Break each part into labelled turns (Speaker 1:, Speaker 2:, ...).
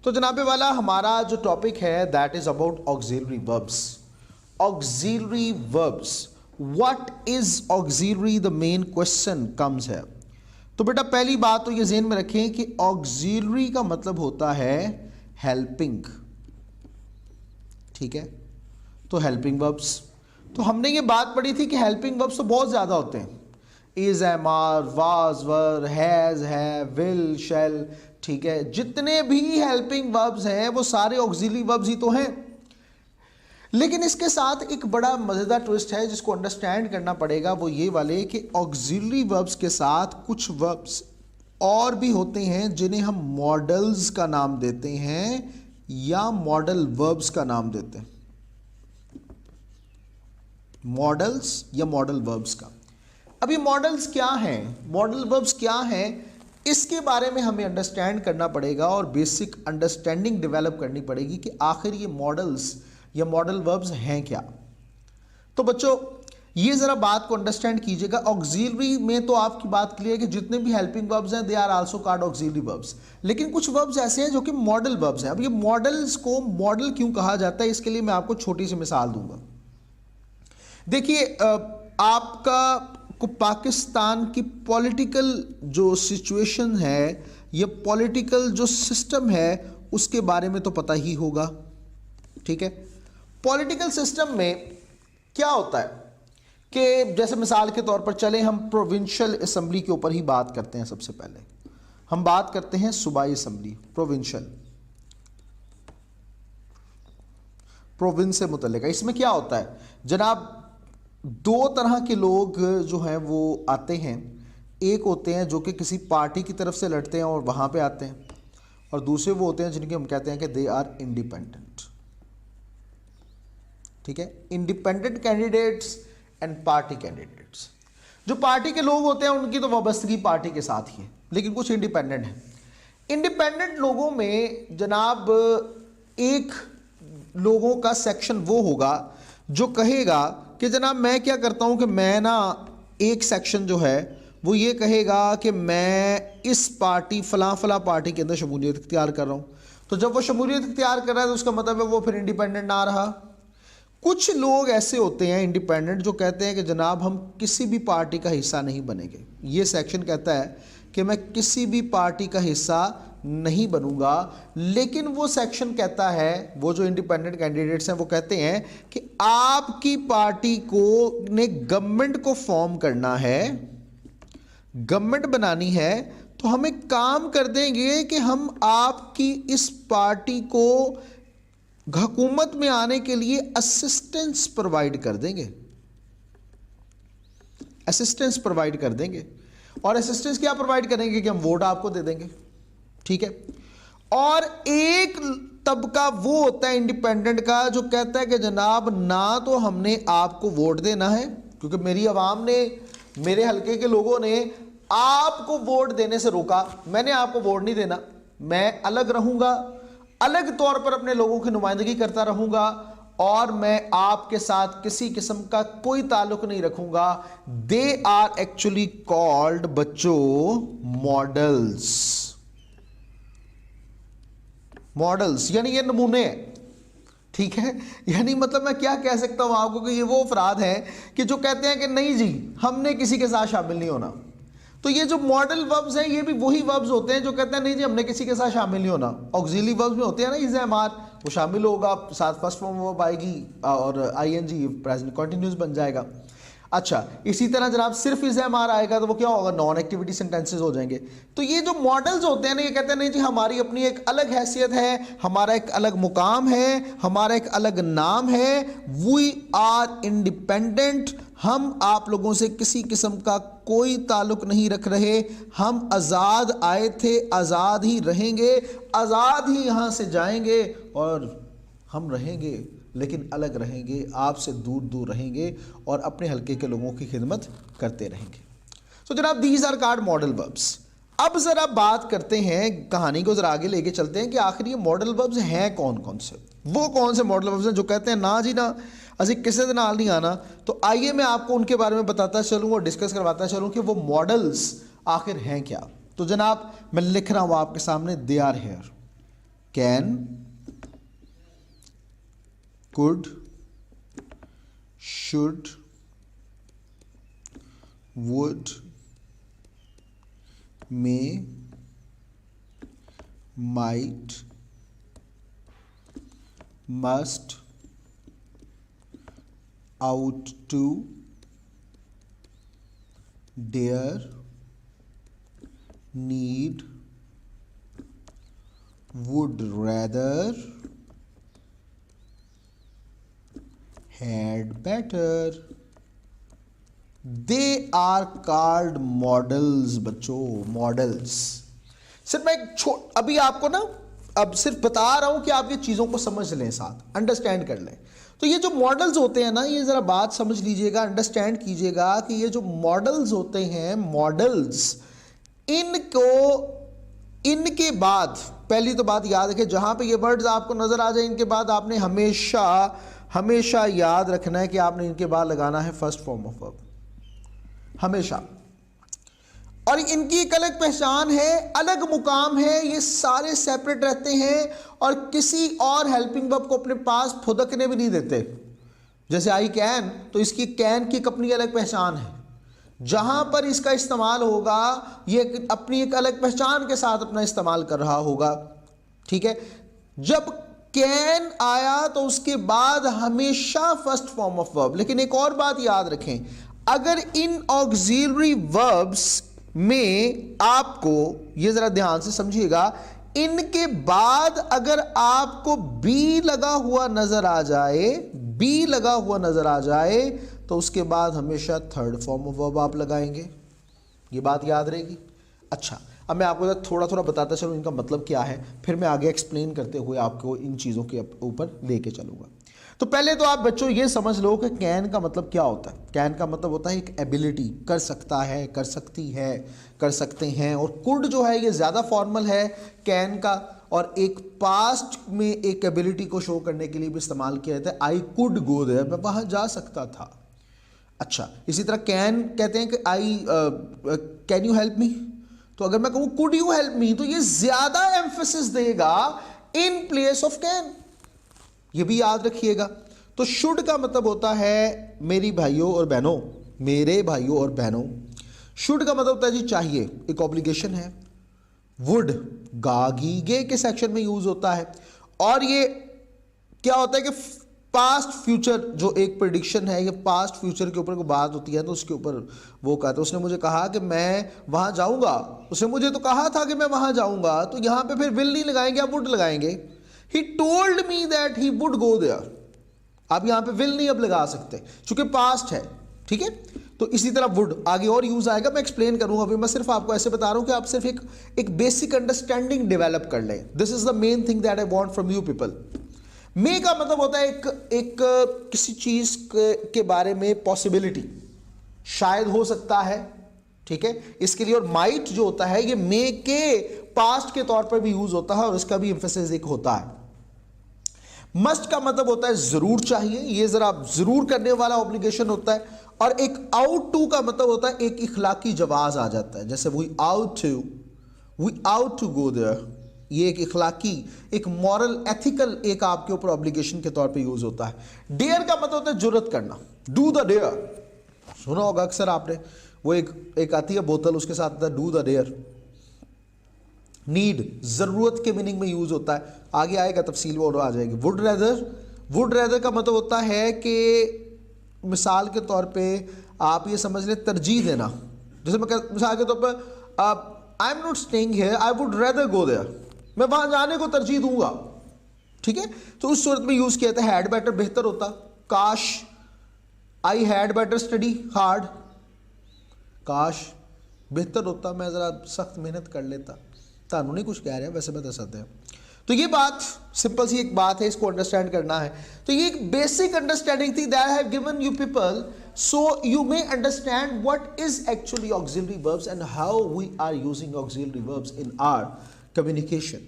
Speaker 1: तो जनाबे वाला हमारा जो टॉपिक है that is about auxiliary verbs. Auxiliary verbs, what is auxiliary, the main question comes है। तो बेटा पहली बात तो ये ज़हन में रखें कि ऑक्सिलरी का मतलब होता है हेल्पिंग, ठीक है। तो हेल्पिंग वर्ब्स, तो हमने ये बात पढ़ी थी कि हेल्पिंग वर्ब्स तो बहुत ज़्यादा होते हैं, is, am, are, was, were, has, है, विल, शैल, ठीक है। जितने भी हेल्पिंग वर्ब्स हैं वो सारे ऑक्सिलरी वर्ब्स ही तो हैं। लेकिन इसके साथ एक बड़ा मज़ेदार ट्विस्ट है जिसको अंडरस्टैंड करना पड़ेगा, वो ये वाले कि ऑक्सिलरी वर्ब्स के साथ कुछ वर्ब्स और भी होते हैं जिन्हें हम मॉडल्स का नाम देते हैं या मॉडल वर्ब्स का नाम देते हैं, मॉडल्स या मॉडल वर्ब्स का। अभी मॉडल्स क्या हैं, मॉडल वर्ब्स क्या हैं, इसके बारे में हमें अंडरस्टैंड करना पड़ेगा और बेसिक अंडरस्टैंडिंग डेवलप करनी पड़ेगी कि आखिर ये मॉडल्स या मॉडल वर्ब्स हैं क्या। तो बच्चों ये जरा बात को अंडरस्टैंड कीजिएगा। ऑक्सिलरी में तो आपकी बात क्लियर है कि जितने भी हेल्पिंग वर्ब्स हैं they are also called auxiliary verbs, लेकिन कुछ वर्ब्स ऐसे हैं जो कि मॉडल वर्ब्स हैं। अब ये मॉडल्स को मॉडल क्यों कहा जाता है, इसके लिए मैं आपको छोटी सी मिसाल दूंगा। देखिए आपका को पाकिस्तान की पॉलिटिकल जो सिचुएशन है, ये पॉलिटिकल जो सिस्टम है उसके बारे में तो पता ही होगा, ठीक है। पॉलिटिकल सिस्टम में क्या होता है कि जैसे मिसाल के तौर पर चले हम प्रोविंशियल असेंबली के ऊपर ही बात करते हैं। सबसे पहले हम बात करते हैं सूबाई असेंबली, प्रोविंस से मुतल्लिक। इसमें क्या होता है जनाब, दो तरह के लोग जो हैं वो आते हैं। एक होते हैं जो कि किसी पार्टी की तरफ से लड़ते हैं और वहाँ पे आते हैं, और दूसरे वो होते हैं जिनके हम कहते हैं कि दे आर इंडिपेंडेंट, ठीक है। Independent candidates and party candidates. जो पार्टी के लोग होते हैं उनकी तो वाबस्तगी पार्टी के साथ ही है, लेकिन कुछ इंडिपेंडेंट हैं। इंडिपेंडेंट लोगों में जनाब एक लोगों का सेक्शन वो होगा जो कहेगा कि जनाब मैं क्या करता हूं कि मैं ना, एक सेक्शन जो है वो ये कहेगा कि मैं इस पार्टी फला पार्टी के अंदर शमूलियत इख्तियार कर रहा हूं। तो जब वो शमूलियत इख्तियार कर रहा है तो उसका मतलब है वो फिर इंडिपेंडेंट ना रहा। कुछ लोग ऐसे होते हैं इंडिपेंडेंट जो कहते हैं कि जनाब हम किसी भी पार्टी का हिस्सा नहीं बनेंगे। ये सेक्शन कहता है कि मैं किसी भी पार्टी का हिस्सा नहीं बनूंगा, लेकिन वो सेक्शन कहता है, वो जो इंडिपेंडेंट कैंडिडेट्स हैं वो कहते हैं कि आपकी पार्टी को ने गवर्नमेंट को फॉर्म करना है, गवर्नमेंट बनानी है, तो हम एक काम कर देंगे कि हम आपकी इस पार्टी को हुकूमत में आने के लिए असिस्टेंस प्रोवाइड कर देंगे, असिस्टेंस प्रोवाइड कर देंगे। और असिस्टेंस क्या प्रोवाइड करेंगे कि हम वोट आपको दे देंगे, ठीक है। और एक तबका वो होता है इंडिपेंडेंट का जो कहता है कि जनाब ना तो हमने आपको वोट देना है, क्योंकि मेरी आवाम ने, मेरे हलके के लोगों ने आपको वोट देने से रोका, मैंने आपको वोट नहीं देना, मैं अलग रहूंगा, अलग तौर पर अपने लोगों की नुमाइंदगी करता रहूंगा और मैं आपके साथ किसी किस्म का कोई ताल्लुक नहीं रखूंगा। दे आर एक्चुअली कॉल्ड बच्चों मॉडल्स। मॉडल्स यानी ये नमूने हैं, ठीक है। यानी मतलब मैं क्या कह सकता हूं आपको कि ये वो अफराद हैं कि जो कहते हैं कि नहीं जी हमने किसी के साथ शामिल नहीं होना। तो ये जो मॉडल वर्ब्स हैं ये भी वही वर्ब्स होते हैं जो कहते हैं नहीं जी हमने किसी के साथ शामिल नहीं होना। ऑक्सिलरी वर्ब्स में होते हैं ना, इज, एम, आर, वो शामिल होगा, साथ फर्स्ट फॉर्म वर्ब आएगी और आईएनजी प्रेजेंट कंटीन्यूअस बन जाएगा। अच्छा, इसी तरह जनाब सिर्फ इज, एम, आर आएगा तो वो क्या होगा, नॉन एक्टिविटी सेंटेंसेस हो जाएंगे। तो ये जो मॉडल्स होते हैं ना ये कहते हैं नहीं जी हमारी अपनी एक अलग हैसियत है, हमारा एक अलग मुकाम है, हमारा एक अलग नाम है, वी आर इंडिपेंडेंट, हम आप लोगों से किसी किस्म का कोई ताल्लुक नहीं रख रहे, हम आज़ाद आए थे, आज़ाद ही रहेंगे, आज़ाद ही यहाँ से जाएंगे और हम रहेंगे लेकिन अलग रहेंगे, आपसे दूर दूर रहेंगे और अपने हल्के के लोगों की खिदमत करते रहेंगे। तो जनाब these are called modal verbs. अब ज़रा बात करते हैं, कहानी को ज़रा आगे लेके चलते हैं कि आखिर ये मॉडल वर्ब्स हैं कौन कौन से, वो कौन से मॉडल वर्ब्स हैं जो कहते हैं ना जी ना असी किसी दे नाल नहीं आना। तो आइए मैं आपको उनके बारे में बताता चलूँ और डिस्कस करवाता चलूँ कि वो मॉडल्स आखिर हैं क्या। तो जनाब मैं लिख रहा हूँ आपके सामने, they are here, can, could, should, would, may, might, must, ought to, dare, need, would rather, had better. They are called models बच्चों, models. सिर्फ मैं अभी आपको ना अब सिर्फ बता रहा हूं कि आप ये चीजों को समझ लें, साथ अंडरस्टैंड कर लें। तो ये जो मॉडल्स होते हैं ना, ये जरा बात समझ लीजिएगा, अंडरस्टैंड कीजिएगा कि ये जो मॉडल्स होते हैं, मॉडल्स, इनके बाद पहली तो बात याद रखें, जहां पे ये वर्ड्स आपको नजर आ जाए इनके बाद आपने हमेशा हमेशा याद रखना है कि आपने इनके बाद लगाना है फर्स्ट फॉर्म ऑफ वर्ब, हमेशा। और इनकी एक अलग पहचान है, अलग मुकाम है, ये सारे सेपरेट रहते हैं और किसी और हेल्पिंग वर्ब को अपने पास फुदकने भी नहीं देते। जैसे आई कैन, तो इसकी कैन की एक अपनी अलग पहचान है, जहां पर इसका इस्तेमाल होगा ये अपनी एक अलग पहचान के साथ अपना इस्तेमाल कर रहा होगा, ठीक है। जब कैन आया तो उसके बाद हमेशा फर्स्ट फॉर्म ऑफ वर्ब। लेकिन एक और बात याद रखें, अगर इन ऑक्सिलरी वर्ब्स में आपको, ये जरा ध्यान से समझिएगा, इनके बाद अगर आपको बी लगा हुआ नजर आ जाए, बी लगा हुआ नजर आ जाए, तो उसके बाद हमेशा थर्ड फॉर्म ऑफ वर्ब आप लगाएंगे। ये बात याद रहेगी। अच्छा, अब मैं आपको थोड़ा थोड़ा बताता चलूँ इनका मतलब क्या है, फिर मैं आगे एक्सप्लेन करते हुए आपको इन चीज़ों के ऊपर लेके चलूँगा। तो पहले तो आप बच्चों ये समझ लो कि कैन का मतलब क्या होता है। कैन का मतलब होता है एक एबिलिटी, कर सकता है, कर सकती है, कर सकते हैं। और कुड जो है ये ज़्यादा फॉर्मल है कैन का, और एक पास्ट में एक एबिलिटी को शो करने के लिए भी इस्तेमाल किया जाता है। आई कुड गो देयर, मैं वहाँ जा सकता था। अच्छा, इसी तरह कैन कहते हैं कि I can you help me, तो अगर मैं कहूँ कुड यू हेल्प मी, तो ये ज़्यादा एम्फेसिस देगा इन प्लेस ऑफ कैन, ये भी याद रखिएगा। तो शुड का मतलब होता है मेरी भाइयों और बहनों, मेरे भाइयों और बहनों। शुड का मतलब होता है जी चाहिए, एक ऑब्लिगेशन है। वुड गागी गे के सेक्शन में यूज होता है। और ये क्या होता है कि पास्ट फ्यूचर जो एक प्रेडिक्शन है, ये पास्ट फ्यूचर के ऊपर कोई बात होती है तो उसके ऊपर वो कहता है, उसने मुझे कहा कि मैं वहां जाऊंगा, उसने मुझे तो कहा था कि मैं वहां जाऊंगा, तो यहां पे फिर विल नहीं लगाएंगे, आप वुड लगाएंगे। He told me that he would go there, आप यहां पे विल नहीं अब लगा सकते क्योंकि पास्ट है, ठीक है। तो इसी तरह वुड आगे और यूज आएगा, मैं एक्सप्लेन करूंगा, अभी मैं सिर्फ आपको ऐसे बता रहा हूं कि आप सिर्फ एक बेसिक अंडरस्टैंडिंग डेवलप कर लें। This is the main thing that I want from you people. May का मतलब होता है एक किसी चीज के बारे में पॉसिबिलिटी, शायद हो सकता है, ठीक है, इसके लिए। और माइट जो होता है ये मे के पास्ट के तौर पर भी यूज होता है और इसका भी एम्फेसिस एक होता है। मस्ट का मतलब होता है जरूर चाहिए, ये जरा जरूर करने वाला ऑब्लिगेशन होता है। और एक आउट टू का मतलब होता है एक इखलाकी जवाज आ जाता है, जैसे we ought to go there, ये एक इखलाकी, एक मॉरल एथिकल एक आपके ऊपर ऑब्लिगेशन के तौर पे यूज होता है। डेयर का मतलब होता है जुर्रत करना, डू द डेयर, सुना होगा अक्सर आपने, वो एक आती है बोतल, उसके साथ आता है डू द डेयर। नीड जरूरत के मीनिंग में यूज होता है, आगे आएगा तफसील वो आ जाएगी। वुड रेदर का मतलब होता है कि मिसाल के तौर पे आप ये समझ लें तरजीह देना, जैसे मैं मिसाल के तौर पर I am not staying here, I would rather go there, मैं वहां जाने को तरजीह दूंगा, ठीक है। तो उस सूरत में यूज किया था हैड बेटर, बेहतर होता। काश, I had better study hard, काश बेहतर होता मैं जरा सख्त मेहनत कर लेता। तानू नहीं कुछ कह रहे हैं, वैसे मैं दस हैं। तो ये बात सिंपल सी एक बात है, इसको अंडरस्टैंड करना है। तो ये एक बेसिक अंडरस्टैंडिंग थी that I have given you people, so you may understand what is actually auxiliary verbs and how we are using auxiliary verbs in our communication.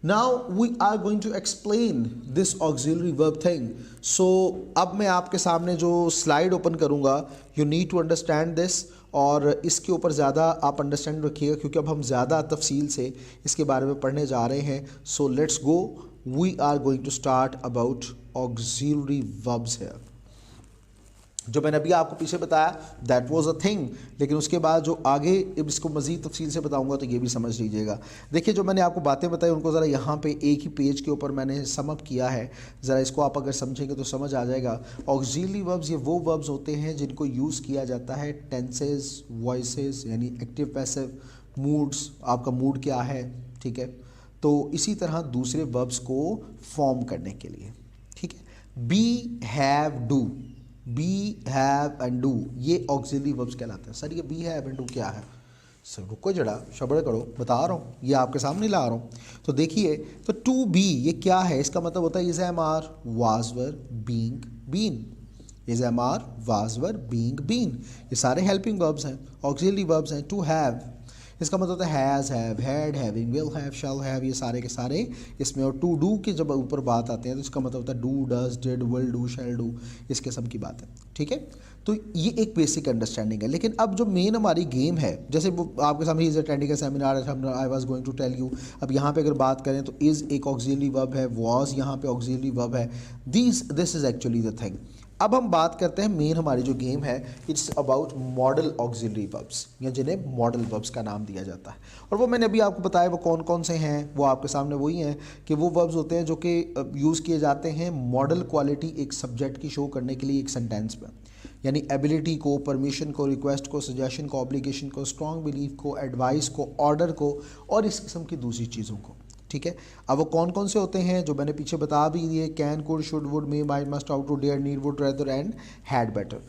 Speaker 1: Now we are going to explain this auxiliary verb thing. So अब मैं आपके सामने जो slide open करूंगा, you need to understand this, और इसके ऊपर ज़्यादा आप अंडरस्टैंड रखिएगा क्योंकि अब हम ज़्यादा तफसील से इसके बारे में पढ़ने जा रहे हैं. So let's go, we are going to start about auxiliary verbs here. जो मैंने अभी आपको पीछे बताया दैट वाज अ थिंग, लेकिन उसके बाद जो आगे इसको मज़ीद तफसील से बताऊंगा तो ये भी समझ लीजिएगा. देखिए जो मैंने आपको बातें बताई उनको ज़रा यहाँ पे एक ही पेज के ऊपर मैंने सम अप किया है. ज़रा इसको आप अगर समझेंगे तो समझ आ जाएगा. ऑक्सिलरी वर्ब्स ये वो वर्ब्स होते हैं जिनको यूज़ किया जाता है टेंसेस, वॉइसेस यानी एक्टिव पैसिव, मूड्स, आपका मूड क्या है, ठीक है, तो इसी तरह दूसरे वर्ब्स को फॉर्म करने के लिए. ठीक है, be, have, do, be, have and do ये ऑक्सिलरी वर्ब्स कहलाते हैं. सर ये बी, हैव एंड डू क्या है? सर रुको जरा, सब्र करो, बता रहा हूँ, ये आपके सामने ला रहा हूँ. तो देखिए, तो टू बी ये क्या है? इसका मतलब होता है is am are, was were, being, been. Is am are, was were, being, been, ये सारे हेल्पिंग वर्ब्स हैं, ऑक्सिलरी वर्ब्स हैं. टू हैव इसका मतलब होता है has, have, had, having, will have, shall have, ये सारे के सारे इसमें. और टू डू की जब ऊपर बात आते हैं तो इसका मतलब होता है do, does, did, will do, shall do, इसके सब की बात है. ठीक है, तो ये एक बेसिक अंडरस्टैंडिंग है. लेकिन अब जो मेन हमारी गेम है, जैसे वो आपके सामने is attending a seminar, I was going to tell you. अब यहाँ पे अगर बात करें तो इज़ एक ऑक्सिलरी वर्ब है, वॉज यहाँ पे ऑक्सिलरी वर्ब है. This is actually the thing. अब हम बात करते हैं मेन हमारी जो गेम है, it's about model auxiliary verbs, या जिन्हें मॉडल वर्ब्स का नाम दिया जाता है. और वो मैंने अभी आपको बताया वो कौन कौन से हैं, वो आपके सामने वही हैं कि वो वर्ब्स होते हैं जो कि यूज़ किए जाते हैं मॉडल क्वालिटी एक सब्जेक्ट की शो करने के लिए एक सेंटेंस में. यानी एबिलिटी को, परमिशन को, रिक्वेस्ट को, सजेशन को, ऑब्लिगेशन को, स्ट्रॉन्ग बिलीफ को, एडवाइस को, ऑर्डर को और इस किस्म की दूसरी चीज़ों को. ठीक है, अब वो कौन कौन से होते हैं जो मैंने पीछे बता भी दिए, can, could, should, would, may, might, must, ought, to, dare, need, would, rather and had better.